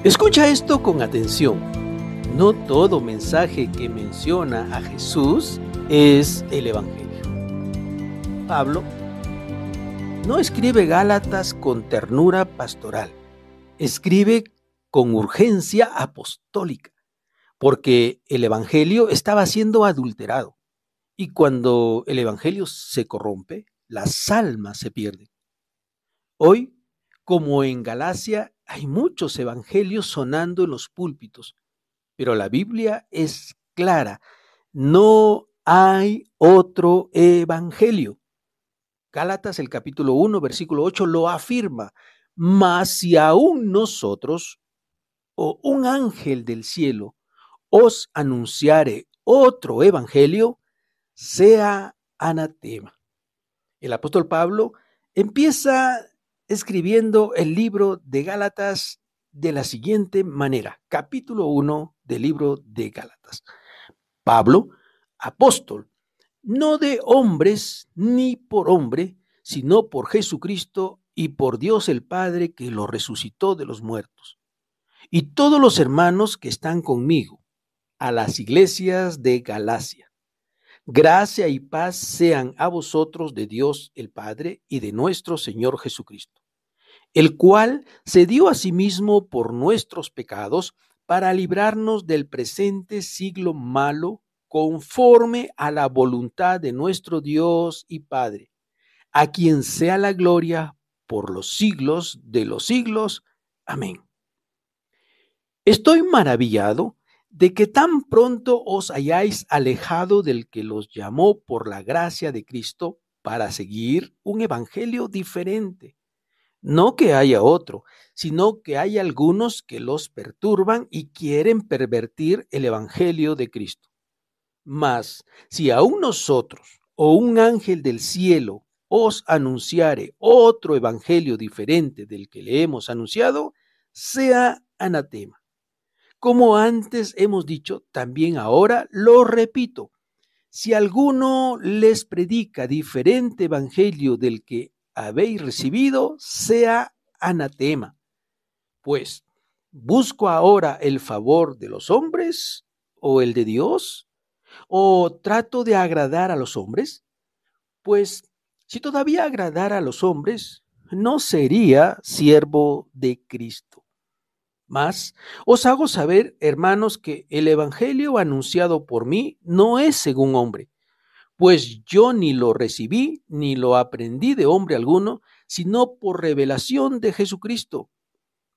Escucha esto con atención. No todo mensaje que menciona a Jesús es el Evangelio. Pablo no escribe Gálatas con ternura pastoral, escribe con urgencia apostólica, porque el Evangelio estaba siendo adulterado, y cuando el Evangelio se corrompe, las almas se pierden. Hoy, como en Galacia, hay muchos evangelios sonando en los púlpitos, pero la Biblia es clara, no hay otro evangelio. Gálatas, el capítulo 1, versículo 8, lo afirma. Mas si aún nosotros o un ángel del cielo os anunciare otro evangelio, sea anatema. El apóstol Pablo empieza escribiendo el libro de Gálatas de la siguiente manera. Capítulo 1 del libro de Gálatas. Pablo, apóstol, no de hombres ni por hombre, sino por Jesucristo y por Dios el Padre que lo resucitó de los muertos. Y todos los hermanos que están conmigo, a las iglesias de Galacia. Gracia y paz sean a vosotros de Dios el Padre y de nuestro Señor Jesucristo, el cual se dio a sí mismo por nuestros pecados para librarnos del presente siglo malo, conforme a la voluntad de nuestro Dios y Padre, a quien sea la gloria por los siglos de los siglos. Amén. Estoy maravillado de que tan pronto os hayáis alejado del que los llamó por la gracia de Cristo para seguir un evangelio diferente. No que haya otro, sino que hay algunos que los perturban y quieren pervertir el evangelio de Cristo. Mas si aún nosotros o un ángel del cielo os anunciare otro evangelio diferente del que le hemos anunciado, sea anatema. Como antes hemos dicho, también ahora lo repito. Si alguno les predica diferente evangelio del que habéis recibido, sea anatema. Pues, ¿busco ahora el favor de los hombres o el de Dios? ¿O trato de agradar a los hombres? Pues, si todavía agradara a los hombres, no sería siervo de Cristo. Mas os hago saber, hermanos, que el evangelio anunciado por mí no es según hombre, pues yo ni lo recibí ni lo aprendí de hombre alguno, sino por revelación de Jesucristo,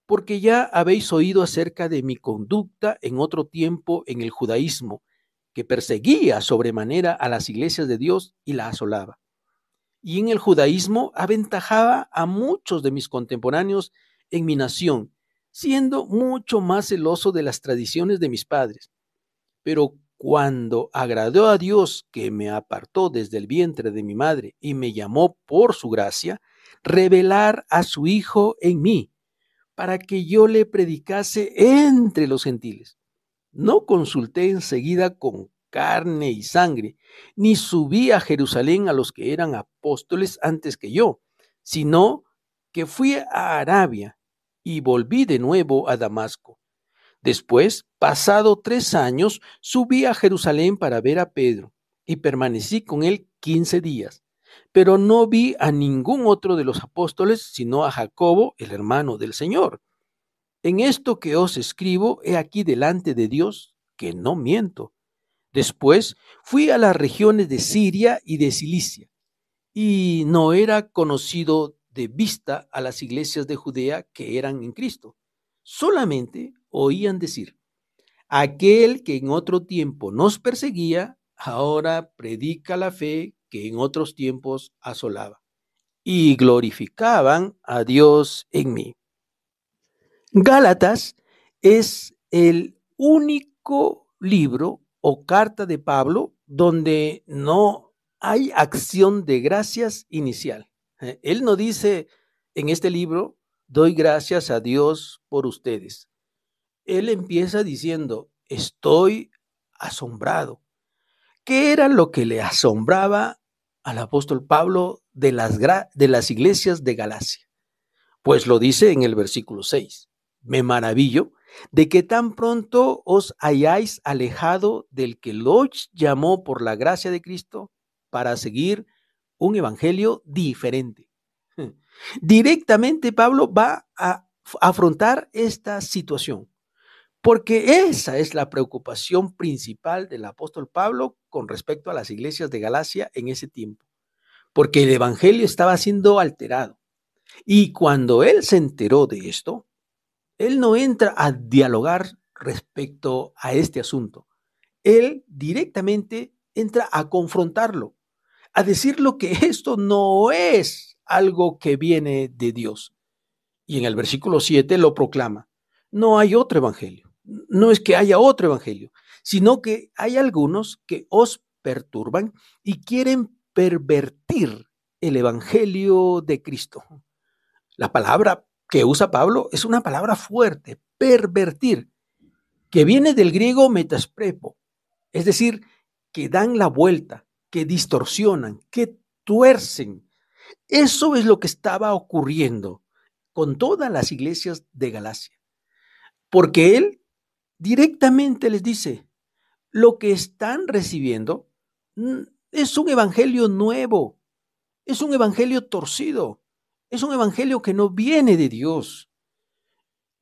porque ya habéis oído acerca de mi conducta en otro tiempo en el judaísmo, que perseguía sobremanera a las iglesias de Dios y la asolaba. Y en el judaísmo aventajaba a muchos de mis contemporáneos en mi nación, siendo mucho más celoso de las tradiciones de mis padres. Pero cuando agradó a Dios, que me apartó desde el vientre de mi madre y me llamó por su gracia, revelar a su Hijo en mí, para que yo le predicase entre los gentiles. No consulté enseguida con carne y sangre, ni subí a Jerusalén a los que eran apóstoles antes que yo, sino que fui a Arabia y volví de nuevo a Damasco. Después, pasado 3 años, subí a Jerusalén para ver a Pedro y permanecí con él 15 días, pero no vi a ningún otro de los apóstoles, sino a Jacobo, el hermano del Señor. En esto que os escribo, he aquí delante de Dios que no miento. Después fui a las regiones de Siria y de Cilicia, y no era conocido de vista a las iglesias de Judea que eran en Cristo. Solamente oían decir: aquel que en otro tiempo nos perseguía, ahora predica la fe que en otros tiempos asolaba. Y glorificaban a Dios en mí. Gálatas es el único libro o carta de Pablo donde no hay acción de gracias inicial. Él no dice en este libro: doy gracias a Dios por ustedes. Él empieza diciendo: estoy asombrado. ¿Qué era lo que le asombraba al apóstol Pablo de las iglesias de Galacia? Pues lo dice en el versículo 6. Me maravillo de que tan pronto os hayáis alejado del que los llamó por la gracia de Cristo para seguir un evangelio diferente. Directamente Pablo va a afrontar esta situación, porque esa es la preocupación principal del apóstol Pablo con respecto a las iglesias de Galacia en ese tiempo, porque el evangelio estaba siendo alterado. Y cuando él se enteró de esto, él no entra a dialogar respecto a este asunto. Él directamente entra a confrontarlo, a decirlo que esto no es algo que viene de Dios. Y en el versículo 7 lo proclama. No hay otro evangelio. No es que haya otro evangelio, sino que hay algunos que os perturban y quieren pervertir el evangelio de Cristo. La palabra que usa Pablo es una palabra fuerte, pervertir, que viene del griego metasprepo, es decir, que dan la vuelta, que distorsionan, que tuercen. Eso es lo que estaba ocurriendo con todas las iglesias de Galacia, porque él directamente les dice, lo que están recibiendo es un evangelio nuevo, es un evangelio torcido, es un evangelio que no viene de Dios.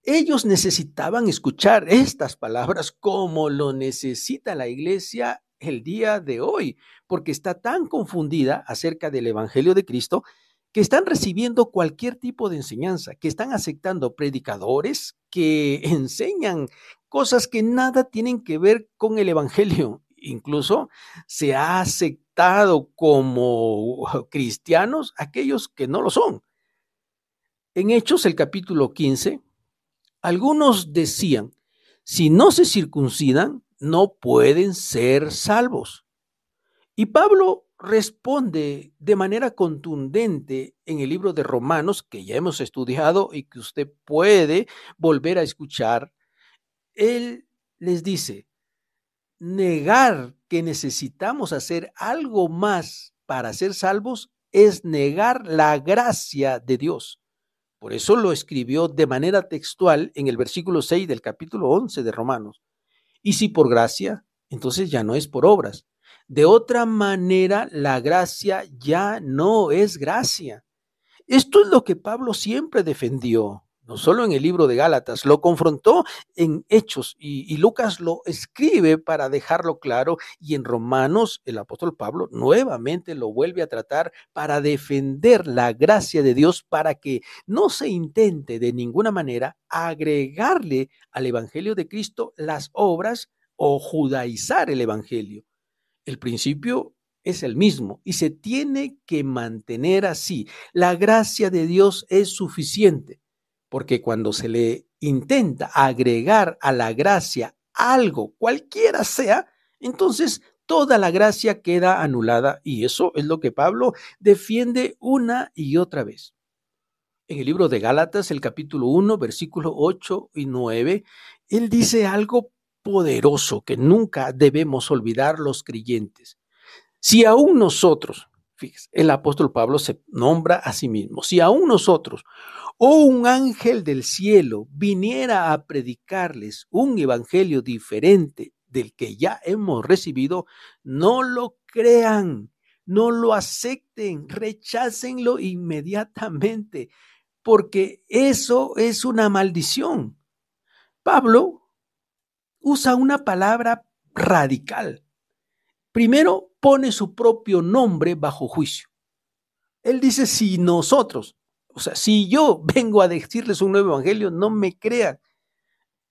Ellos necesitaban escuchar estas palabras como lo necesita la iglesia el día de hoy, porque está tan confundida acerca del evangelio de Cristo que están recibiendo cualquier tipo de enseñanza, que están aceptando predicadores que enseñan cosas que nada tienen que ver con el evangelio. Incluso se ha aceptado como cristianos aquellos que no lo son. En Hechos, el capítulo 15, algunos decían, si no se circuncidan, no pueden ser salvos. Y Pablo responde de manera contundente en el libro de Romanos, que ya hemos estudiado y que usted puede volver a escuchar. Él les dice, negar que necesitamos hacer algo más para ser salvos es negar la gracia de Dios. Por eso lo escribió de manera textual en el versículo 6 del capítulo 11 de Romanos. Y si por gracia, entonces ya no es por obras. De otra manera, la gracia ya no es gracia. Esto es lo que Pablo siempre defendió, no solo en el libro de Gálatas, lo confrontó en Hechos y Lucas lo escribe para dejarlo claro, y en Romanos el apóstol Pablo nuevamente lo vuelve a tratar para defender la gracia de Dios, para que no se intente de ninguna manera agregarle al evangelio de Cristo las obras o judaizar el evangelio. El principio es el mismo y se tiene que mantener así. La gracia de Dios es suficiente, porque cuando se le intenta agregar a la gracia algo, cualquiera sea, entonces toda la gracia queda anulada, y eso es lo que Pablo defiende una y otra vez. En el libro de Gálatas, el capítulo 1, versículos 8 y 9, él dice algo poderoso que nunca debemos olvidar los creyentes. Si aún nosotros, fíjese, el apóstol Pablo se nombra a sí mismo, si aún nosotros o un ángel del cielo viniera a predicarles un evangelio diferente del que ya hemos recibido, no lo crean, no lo acepten, rechácenlo inmediatamente, porque eso es una maldición. Pablo usa una palabra radical. Primero, pone su propio nombre bajo juicio. Él dice, si nosotros, o sea, si yo vengo a decirles un nuevo evangelio, no me crean.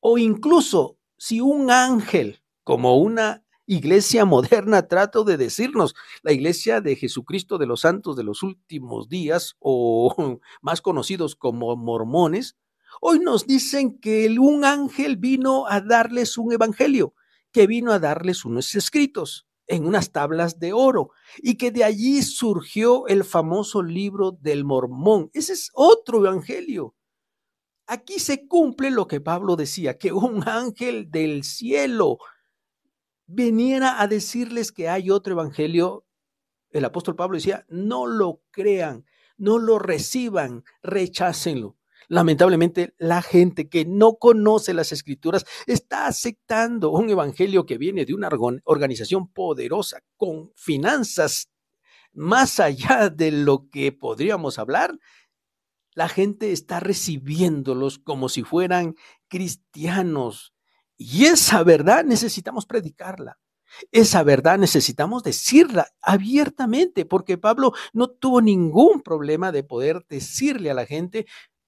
O incluso si un ángel, como una iglesia moderna, trato de decirnos, la iglesia de Jesucristo de los Santos de los Últimos Días, o más conocidos como mormones, hoy nos dicen que un ángel vino a darles un evangelio, que vino a darles unos escritos en unas tablas de oro, y que de allí surgió el famoso libro del Mormón. Ese es otro evangelio. Aquí se cumple lo que Pablo decía, que un ángel del cielo viniera a decirles que hay otro evangelio. El apóstol Pablo decía, no lo crean, no lo reciban, rechácenlo. Lamentablemente, la gente que no conoce las Escrituras está aceptando un evangelio que viene de una organización poderosa con finanzas más allá de lo que podríamos hablar. La gente está recibiéndolos como si fueran cristianos. Y esa verdad necesitamos predicarla. Esa verdad necesitamos decirla abiertamente, porque Pablo no tuvo ningún problema de poder decirle a la gente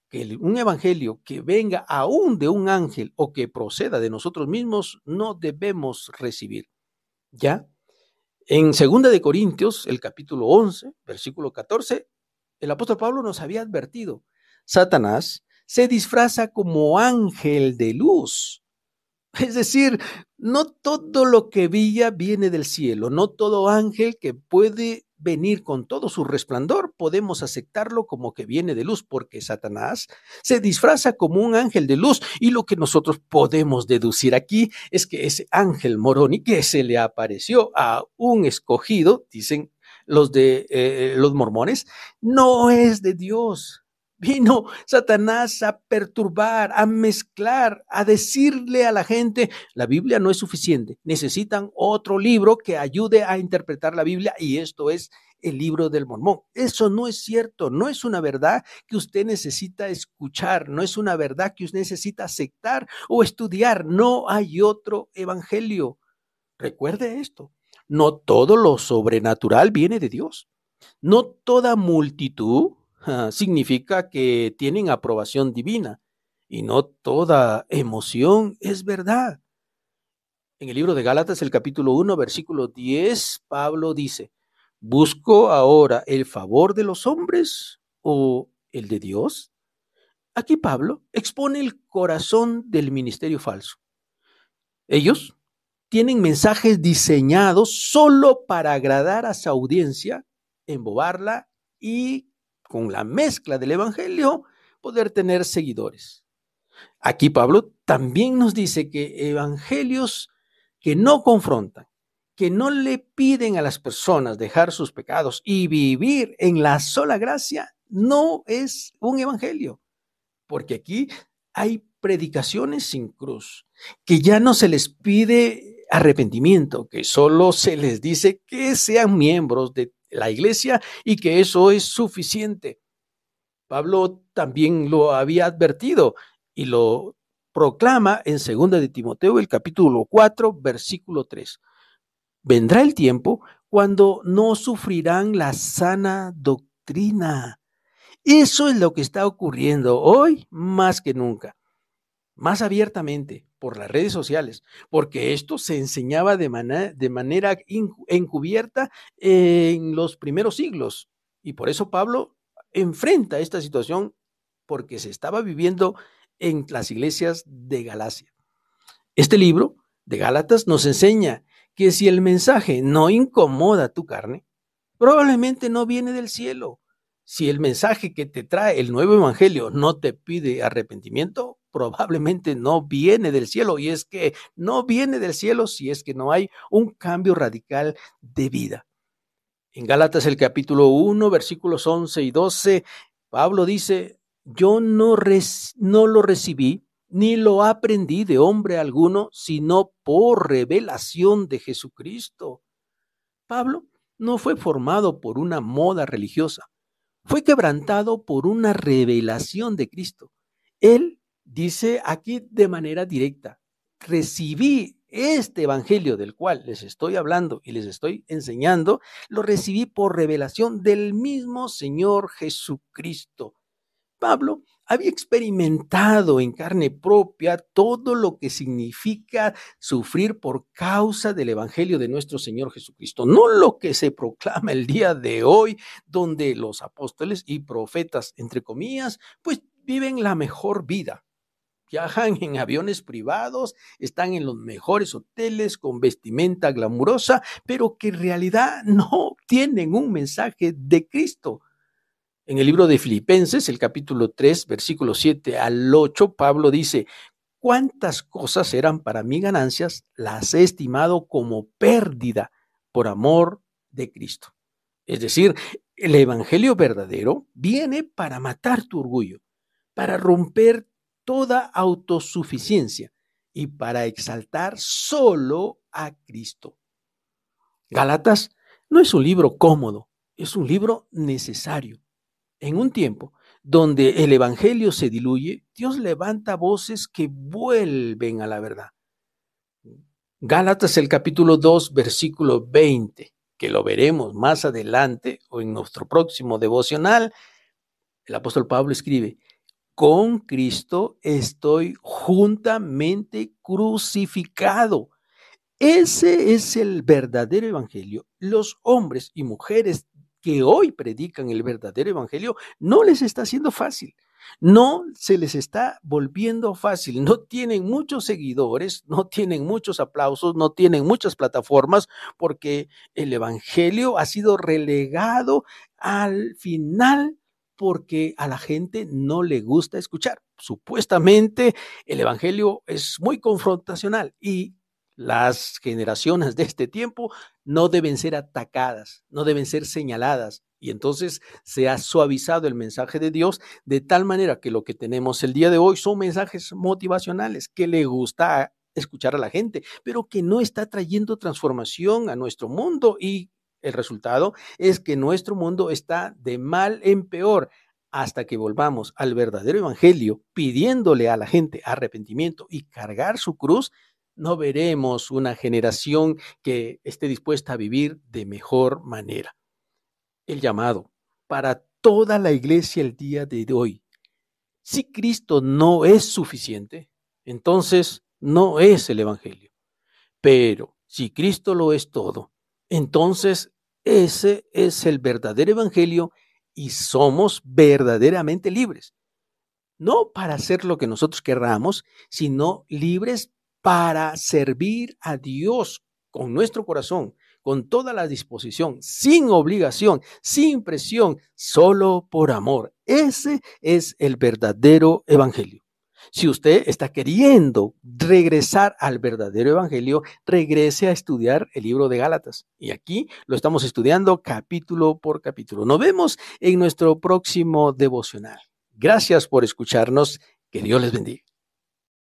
que un evangelio que venga aún de un ángel o que proceda de nosotros mismos no debemos recibir. ¿Ya? En 2 de Corintios, el capítulo 11, versículo 14, el apóstol Pablo nos había advertido: Satanás se disfraza como ángel de luz. Es decir, no todo lo que brilla viene del cielo, no todo ángel que puede venir con todo su resplandor podemos aceptarlo como que viene de luz, porque Satanás se disfraza como un ángel de luz, y lo que nosotros podemos deducir aquí es que ese ángel Moroni que se le apareció a un escogido, dicen los mormones, no es de Dios. Vino Satanás a perturbar, a mezclar, a decirle a la gente: la Biblia no es suficiente, necesitan otro libro que ayude a interpretar la Biblia, y esto es el libro del Mormón. Eso no es cierto, no es una verdad que usted necesita escuchar, no es una verdad que usted necesita aceptar o estudiar. No hay otro evangelio. Recuerde esto: no todo lo sobrenatural viene de Dios. No toda multitud significa que tienen aprobación divina, y no toda emoción es verdad. En el libro de Gálatas, el capítulo 1, versículo 10, Pablo dice: ¿busco ahora el favor de los hombres o el de Dios? Aquí Pablo expone el corazón del ministerio falso. Ellos tienen mensajes diseñados solo para agradar a su audiencia, embobarla y, con la mezcla del evangelio, poder tener seguidores. Aquí Pablo también nos dice que evangelios que no confrontan, que no le piden a las personas dejar sus pecados y vivir en la sola gracia, no es un evangelio. Porque aquí hay predicaciones sin cruz, que ya no se les pide arrepentimiento, que solo se les dice que sean miembros de la iglesia y que eso es suficiente. Pablo también lo había advertido y lo proclama en 2 de Timoteo, el capítulo 4, versículo 3. Vendrá el tiempo cuando no sufrirán la sana doctrina. Eso es lo que está ocurriendo hoy más que nunca, más abiertamente por las redes sociales, porque esto se enseñaba de manera encubierta en los primeros siglos. Y por eso Pablo enfrenta esta situación, porque se estaba viviendo en las iglesias de Galacia. Este libro de Gálatas nos enseña que si el mensaje no incomoda tu carne, probablemente no viene del cielo. Si el mensaje que te trae el nuevo evangelio no te pide arrepentimiento, probablemente no viene del cielo. Y es que no viene del cielo si es que no hay un cambio radical de vida. En Gálatas, el capítulo 1, versículos 11 y 12, Pablo dice: yo no lo recibí ni lo aprendí de hombre alguno, sino por revelación de Jesucristo. Pablo no fue formado por una moda religiosa, fue quebrantado por una revelación de Cristo. Él dice aquí de manera directa: recibí este evangelio del cual les estoy hablando y les estoy enseñando, lo recibí por revelación del mismo Señor Jesucristo. Pablo había experimentado en carne propia todo lo que significa sufrir por causa del evangelio de nuestro Señor Jesucristo, no lo que se proclama el día de hoy, donde los apóstoles y profetas, entre comillas, pues viven la mejor vida. Viajan en aviones privados, están en los mejores hoteles con vestimenta glamurosa, pero que en realidad no tienen un mensaje de Cristo. En el libro de Filipenses, el capítulo 3, versículos 7 al 8, Pablo dice: cuántas cosas eran para mí ganancias, las he estimado como pérdida por amor de Cristo. Es decir, el evangelio verdadero viene para matar tu orgullo, para romper toda autosuficiencia y para exaltar solo a Cristo. Gálatas no es un libro cómodo, es un libro necesario. En un tiempo donde el evangelio se diluye, Dios levanta voces que vuelven a la verdad. Gálatas, el capítulo 2, versículo 20, que lo veremos más adelante o en nuestro próximo devocional, el apóstol Pablo escribe: con Cristo estoy juntamente crucificado. Ese es el verdadero evangelio. Los hombres y mujeres que hoy predican el verdadero evangelio no les está haciendo fácil. No se les está volviendo fácil. No tienen muchos seguidores, no tienen muchos aplausos, no tienen muchas plataformas, porque el evangelio ha sido relegado al final porque a la gente no le gusta escuchar. Supuestamente el evangelio es muy confrontacional y las generaciones de este tiempo no deben ser atacadas, no deben ser señaladas. Y entonces se ha suavizado el mensaje de Dios de tal manera que lo que tenemos el día de hoy son mensajes motivacionales que le gusta escuchar a la gente, pero que no está trayendo transformación a nuestro mundo, y el resultado es que nuestro mundo está de mal en peor. Hasta que volvamos al verdadero evangelio, pidiéndole a la gente arrepentimiento y cargar su cruz, no veremos una generación que esté dispuesta a vivir de mejor manera. El llamado para toda la iglesia el día de hoy: si Cristo no es suficiente, entonces no es el evangelio. Pero si Cristo lo es todo, entonces ese es el verdadero evangelio y somos verdaderamente libres. No para hacer lo que nosotros querramos, sino libres para servir a Dios con nuestro corazón, con toda la disposición, sin obligación, sin presión, solo por amor. Ese es el verdadero evangelio. Si usted está queriendo regresar al verdadero evangelio, regrese a estudiar el libro de Gálatas. Y aquí lo estamos estudiando capítulo por capítulo. Nos vemos en nuestro próximo devocional. Gracias por escucharnos. Que Dios les bendiga.